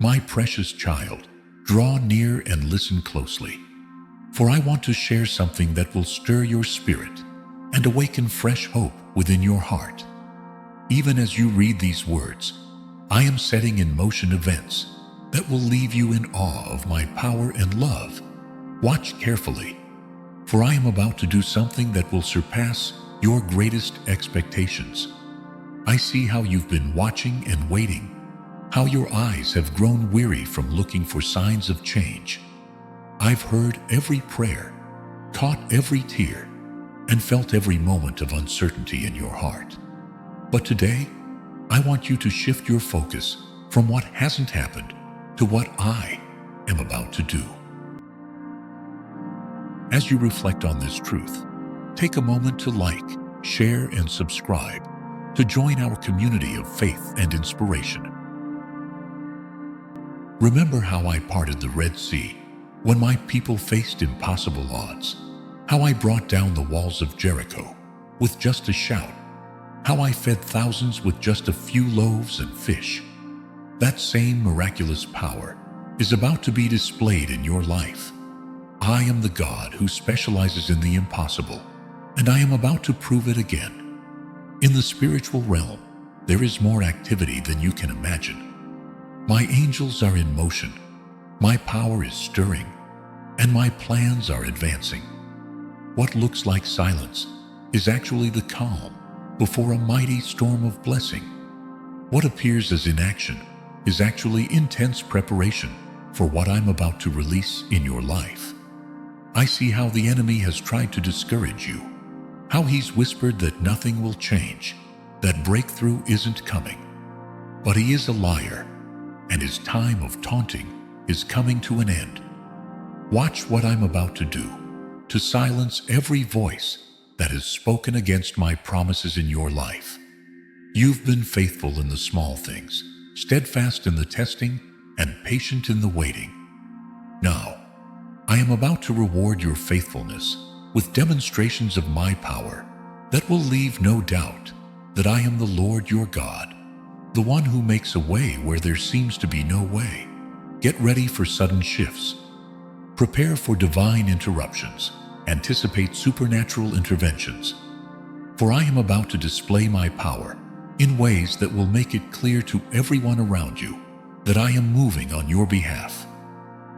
My precious child, draw near and listen closely, for I want to share something that will stir your spirit and awaken fresh hope within your heart. Even as you read these words, I am setting in motion events that will leave you in awe of my power and love. Watch carefully, for I am about to do something that will surpass your greatest expectations. I see how you've been watching and waiting, how your eyes have grown weary from looking for signs of change. I've heard every prayer, caught every tear, and felt every moment of uncertainty in your heart. But today, I want you to shift your focus from what hasn't happened to what I am about to do. As you reflect on this truth, take a moment to like, share, and subscribe to join our community of faith and inspiration. Remember how I parted the Red Sea when my people faced impossible odds, how I brought down the walls of Jericho with just a shout, how I fed thousands with just a few loaves and fish. That same miraculous power is about to be displayed in your life. I am the God who specializes in the impossible, and I am about to prove it again. In the spiritual realm, there is more activity than you can imagine. My angels are in motion, my power is stirring, and my plans are advancing. What looks like silence is actually the calm before a mighty storm of blessing. What appears as inaction is actually intense preparation for what I'm about to release in your life. I see how the enemy has tried to discourage you, how he's whispered that nothing will change, that breakthrough isn't coming. But he is a liar, and his time of taunting is coming to an end. Watch what I'm about to do to silence every voice that has spoken against my promises in your life. You've been faithful in the small things, steadfast in the testing, and patient in the waiting. Now, I am about to reward your faithfulness with demonstrations of my power that will leave no doubt that I am the Lord your God, the one who makes a way where there seems to be no way. Get ready for sudden shifts. Prepare for divine interruptions. Anticipate supernatural interventions. For I am about to display my power in ways that will make it clear to everyone around you that I am moving on your behalf.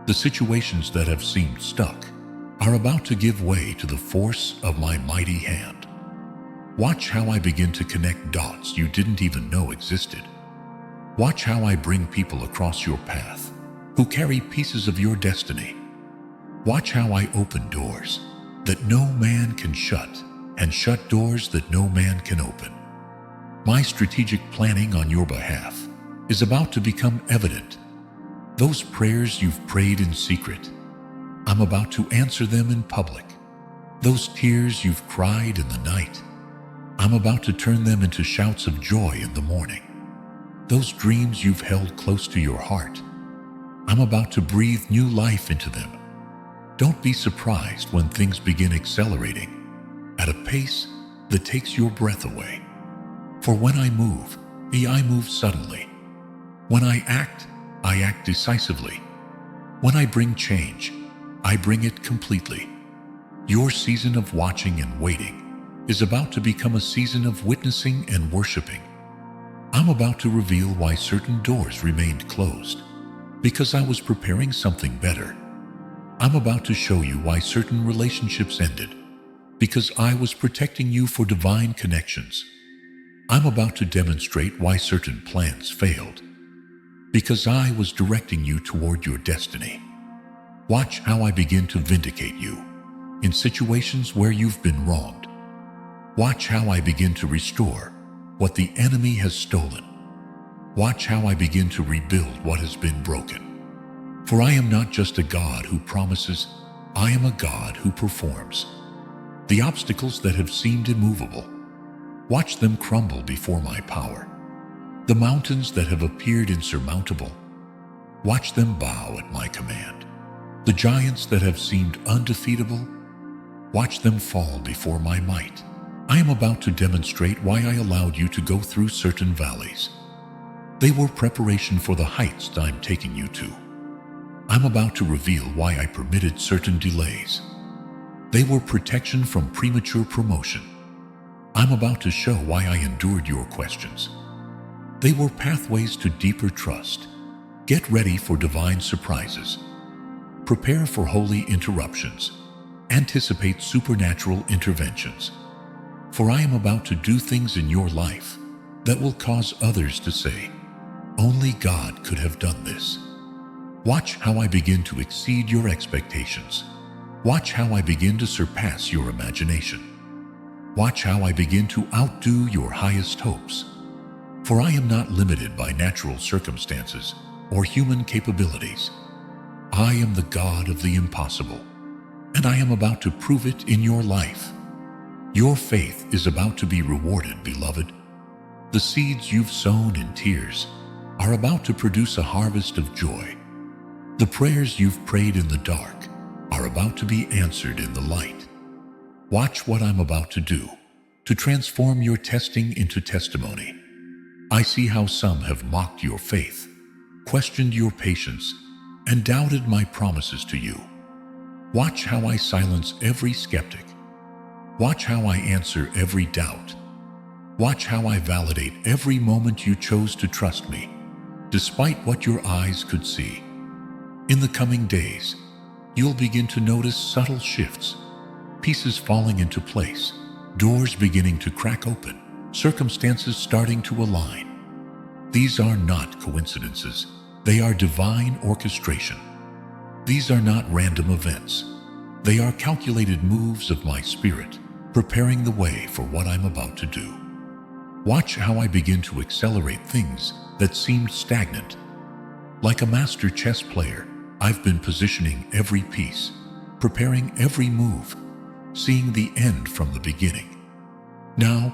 The situations that have seemed stuck are about to give way to the force of my mighty hand. Watch how I begin to connect dots you didn't even know existed. Watch how I bring people across your path who carry pieces of your destiny. Watch how I open doors that no man can shut and shut doors that no man can open. My strategic planning on your behalf is about to become evident. Those prayers you've prayed in secret, I'm about to answer them in public. Those tears you've cried in the night, I'm about to turn them into shouts of joy in the morning. Those dreams you've held close to your heart, I'm about to breathe new life into them. Don't be surprised when things begin accelerating at a pace that takes your breath away. For when I move suddenly. When I act decisively. When I bring change, I bring it completely. Your season of watching and waiting is about to become a season of witnessing and worshiping. I'm about to reveal why certain doors remained closed, because I was preparing something better. I'm about to show you why certain relationships ended, because I was protecting you for divine connections. I'm about to demonstrate why certain plans failed, because I was directing you toward your destiny. Watch how I begin to vindicate you in situations where you've been wronged. Watch how I begin to restore what the enemy has stolen. Watch how I begin to rebuild what has been broken. For I am not just a God who promises, I am a God who performs. The obstacles that have seemed immovable, watch them crumble before my power. The mountains that have appeared insurmountable, watch them bow at my command. The giants that have seemed undefeatable, watch them fall before my might. I am about to demonstrate why I allowed you to go through certain valleys. They were preparation for the heights that I'm taking you to. I'm about to reveal why I permitted certain delays. They were protection from premature promotion. I'm about to show why I endured your questions. They were pathways to deeper trust. Get ready for divine surprises. Prepare for holy interruptions. Anticipate supernatural interventions. For I am about to do things in your life that will cause others to say, "Only God could have done this." Watch how I begin to exceed your expectations. Watch how I begin to surpass your imagination. Watch how I begin to outdo your highest hopes. For I am not limited by natural circumstances or human capabilities. I am the God of the impossible, and I am about to prove it in your life. Your faith is about to be rewarded, beloved. The seeds you've sown in tears are about to produce a harvest of joy. The prayers you've prayed in the dark are about to be answered in the light. Watch what I'm about to do to transform your testing into testimony. I see how some have mocked your faith, questioned your patience, and doubted my promises to you. Watch how I silence every skeptic. Watch how I answer every doubt. Watch how I validate every moment you chose to trust me, despite what your eyes could see. In the coming days, you'll begin to notice subtle shifts, pieces falling into place, doors beginning to crack open, circumstances starting to align. These are not coincidences. They are divine orchestration. These are not random events. They are calculated moves of my spirit, preparing the way for what I'm about to do. Watch how I begin to accelerate things that seemed stagnant. Like a master chess player, I've been positioning every piece, preparing every move, seeing the end from the beginning. Now,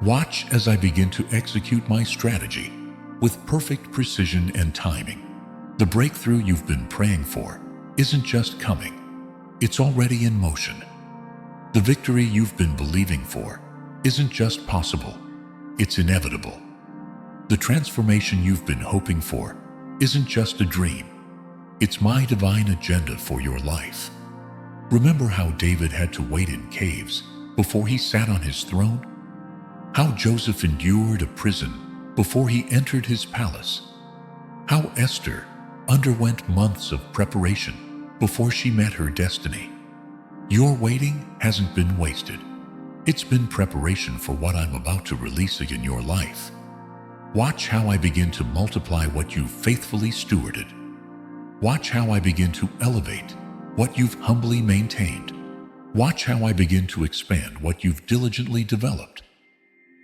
watch as I begin to execute my strategy with perfect precision and timing. The breakthrough you've been praying for isn't just coming, it's already in motion. The victory you've been believing for isn't just possible, it's inevitable. The transformation you've been hoping for isn't just a dream, it's my divine agenda for your life. Remember how David had to wait in caves before he sat on his throne? How Joseph endured a prison before he entered his palace? How Esther underwent months of preparation before she met her destiny? Your waiting hasn't been wasted. It's been preparation for what I'm about to release in your life. Watch how I begin to multiply what you've faithfully stewarded. Watch how I begin to elevate what you've humbly maintained. Watch how I begin to expand what you've diligently developed.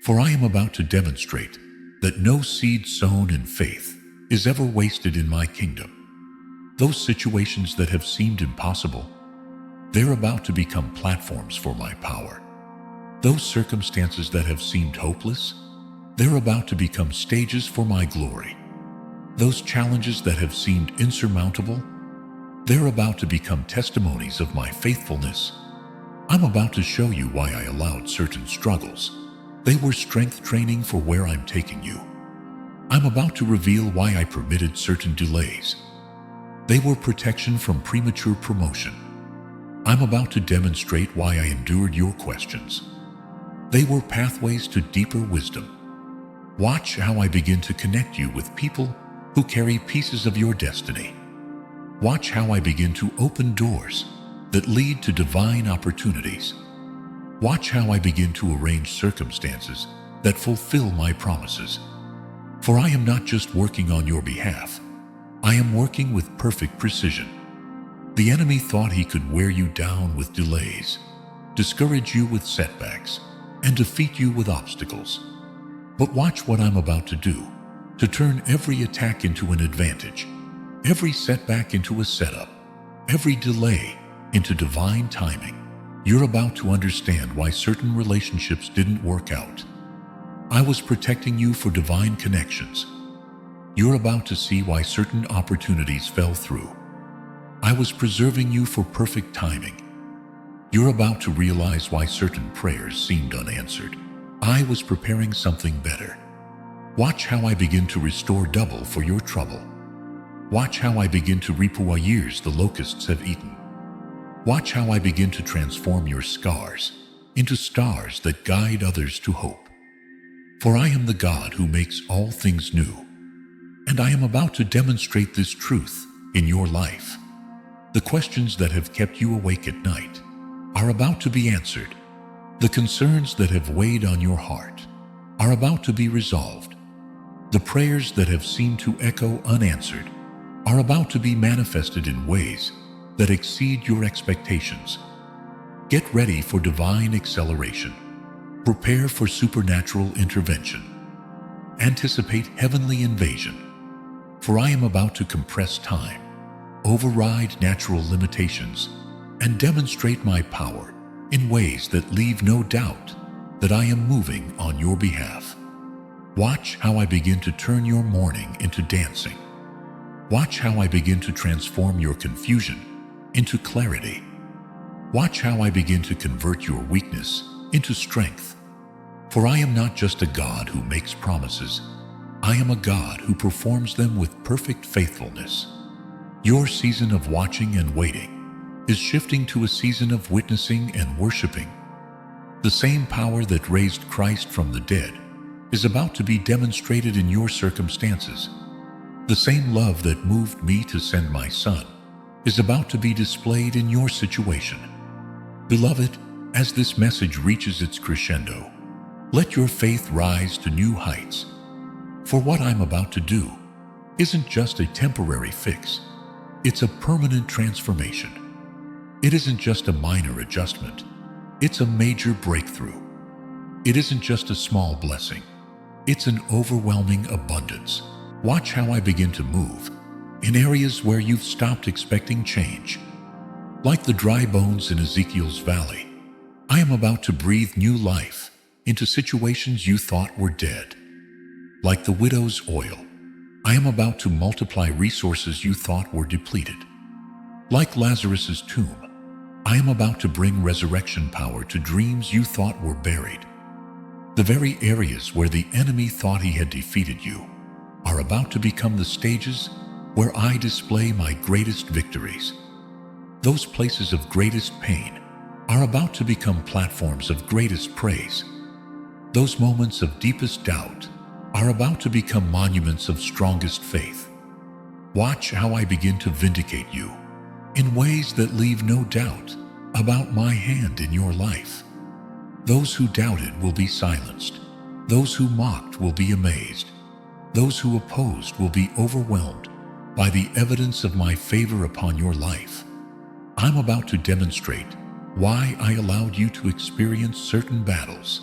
For I am about to demonstrate that no seed sown in faith is ever wasted in my kingdom. Those situations that have seemed impossible, they're about to become platforms for my power. Those circumstances that have seemed hopeless, they're about to become stages for my glory. Those challenges that have seemed insurmountable, they're about to become testimonies of my faithfulness. I'm about to show you why I allowed certain struggles. They were strength training for where I'm taking you. I'm about to reveal why I permitted certain delays. They were protection from premature promotion. I'm about to demonstrate why I endured your questions. They were pathways to deeper wisdom. Watch how I begin to connect you with people who carry pieces of your destiny. Watch how I begin to open doors that lead to divine opportunities. Watch how I begin to arrange circumstances that fulfill my promises. For I am not just working on your behalf, I am working with perfect precision. The enemy thought he could wear you down with delays, discourage you with setbacks, and defeat you with obstacles. But watch what I'm about to do, to turn every attack into an advantage, every setback into a setup, every delay into divine timing. You're about to understand why certain relationships didn't work out. I was protecting you for divine connections. You're about to see why certain opportunities fell through. I was preserving you for perfect timing. You're about to realize why certain prayers seemed unanswered. I was preparing something better. Watch how I begin to restore double for your trouble. Watch how I begin to reap years the locusts have eaten. Watch how I begin to transform your scars into stars that guide others to hope. For I am the God who makes all things new, and I am about to demonstrate this truth in your life. The questions that have kept you awake at night are about to be answered. The concerns that have weighed on your heart are about to be resolved. The prayers that have seemed to echo unanswered are about to be manifested in ways that exceed your expectations. Get ready for divine acceleration. Prepare for supernatural intervention. Anticipate heavenly invasion. For I am about to compress time, override natural limitations, and demonstrate my power in ways that leave no doubt that I am moving on your behalf. Watch how I begin to turn your mourning into dancing. Watch how I begin to transform your confusion into clarity. Watch how I begin to convert your weakness into strength. For I am not just a God who makes promises. I am a God who performs them with perfect faithfulness. Your season of watching and waiting is shifting to a season of witnessing and worshiping. The same power that raised Christ from the dead is about to be demonstrated in your circumstances. The same love that moved me to send my Son is about to be displayed in your situation. Beloved, as this message reaches its crescendo, let your faith rise to new heights. For what I'm about to do isn't just a temporary fix, it's a permanent transformation. It isn't just a minor adjustment, it's a major breakthrough. It isn't just a small blessing, it's an overwhelming abundance. Watch how I begin to move in areas where you've stopped expecting change. Like the dry bones in Ezekiel's valley, I am about to breathe new life into situations you thought were dead. Like the widow's oil, I am about to multiply resources you thought were depleted. Like Lazarus's tomb, I am about to bring resurrection power to dreams you thought were buried. The very areas where the enemy thought he had defeated you are about to become the stages where I display my greatest victories. Those places of greatest pain are about to become platforms of greatest praise. Those moments of deepest doubt are about to become monuments of strongest faith. Watch how I begin to vindicate you in ways that leave no doubt about my hand in your life. Those who doubted will be silenced. Those who mocked will be amazed. Those who opposed will be overwhelmed by the evidence of my favor upon your life. I'm about to demonstrate why I allowed you to experience certain battles.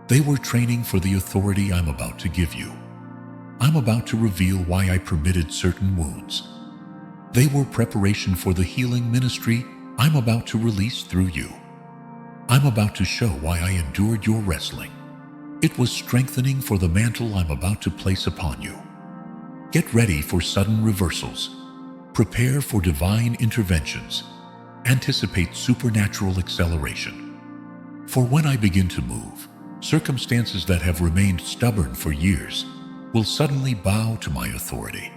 They were training for the authority I'm about to give you. I'm about to reveal why I permitted certain wounds. They were preparation for the healing ministry I'm about to release through you. I'm about to show why I endured your wrestling. It was strengthening for the mantle I'm about to place upon you. Get ready for sudden reversals. Prepare for divine interventions. Anticipate supernatural acceleration. For when I begin to move, circumstances that have remained stubborn for years will suddenly bow to my authority.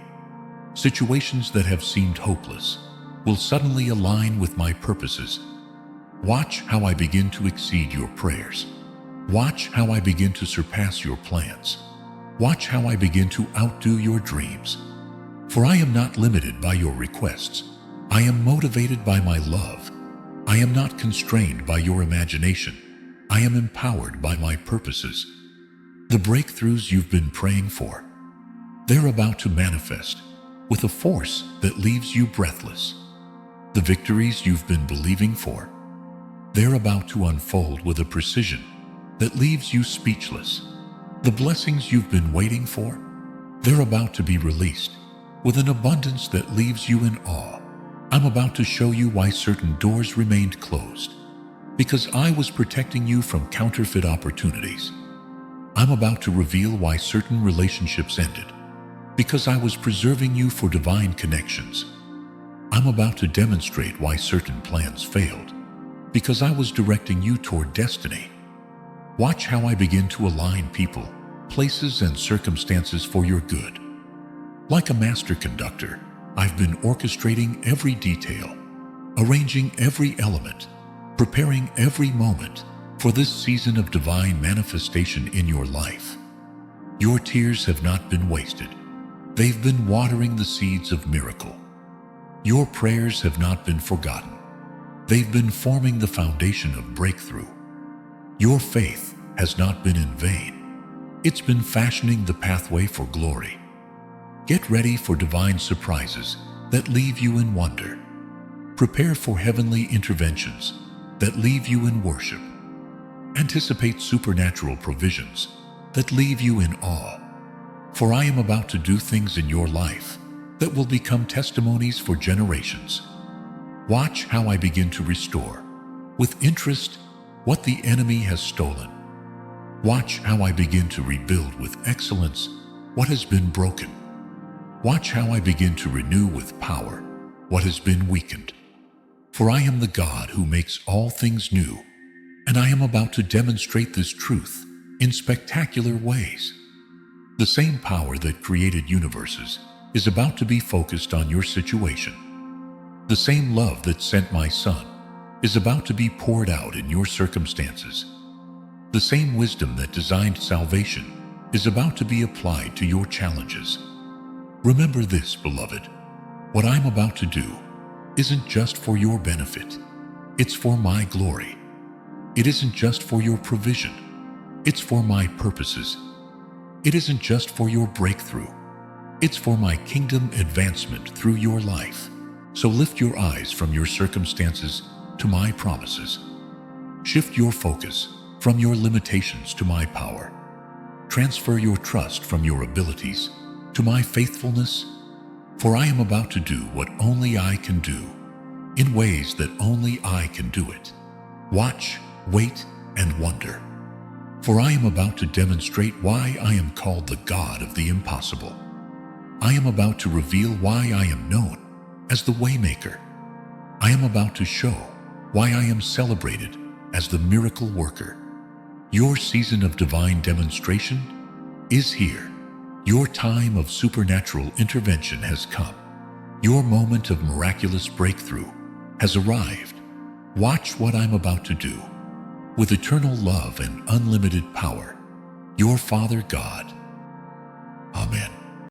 Situations that have seemed hopeless will suddenly align with my purposes. Watch how I begin to exceed your prayers. Watch how I begin to surpass your plans. Watch how I begin to outdo your dreams. For I am not limited by your requests. I am motivated by my love. I am not constrained by your imagination. I am empowered by my purposes. The breakthroughs you've been praying for, they're about to manifest with a force that leaves you breathless. The victories you've been believing for, they're about to unfold with a precision that leaves you speechless. The blessings you've been waiting for, they're about to be released with an abundance that leaves you in awe. I'm about to show you why certain doors remained closed, because I was protecting you from counterfeit opportunities. I'm about to reveal why certain relationships ended, because I was preserving you for divine connections. I'm about to demonstrate why certain plans failed, because I was directing you toward destiny. Watch how I begin to align people places, and circumstances for your good. Like a master conductor, I've been orchestrating every detail, arranging every element, preparing every moment for this season of divine manifestation in your life. Your tears have not been wasted. They've been watering the seeds of miracle. Your prayers have not been forgotten. They've been forming the foundation of breakthrough. Your faith has not been in vain. It's been fashioning the pathway for glory. Get ready for divine surprises that leave you in wonder. Prepare for heavenly interventions that leave you in worship. Anticipate supernatural provisions that leave you in awe. For I am about to do things in your life that will become testimonies for generations. Watch how I begin to restore, with interest, what the enemy has stolen. Watch how I begin to rebuild with excellence what has been broken. Watch how I begin to renew with power what has been weakened. For I am the God who makes all things new, and I am about to demonstrate this truth in spectacular ways. The same power that created universes is about to be focused on your situation. The same love that sent my Son is about to be poured out in your circumstances. The same wisdom that designed salvation is about to be applied to your challenges. Remember this, beloved. What I'm about to do isn't just for your benefit. It's for my glory. It isn't just for your provision. It's for my purposes. It isn't just for your breakthrough. It's for my kingdom advancement through your life. So lift your eyes from your circumstances to my promises. Shift your focus from your limitations to my power. Transfer your trust from your abilities to my faithfulness. For I am about to do what only I can do, in ways that only I can do it. Watch, wait, and wonder. For I am about to demonstrate why I am called the God of the impossible. I am about to reveal why I am known as the Waymaker. I am about to show why I am celebrated as the miracle worker. Your season of divine demonstration is here. Your time of supernatural intervention has come. Your moment of miraculous breakthrough has arrived. Watch what I'm about to do. With eternal love and unlimited power, your Father God. Amen.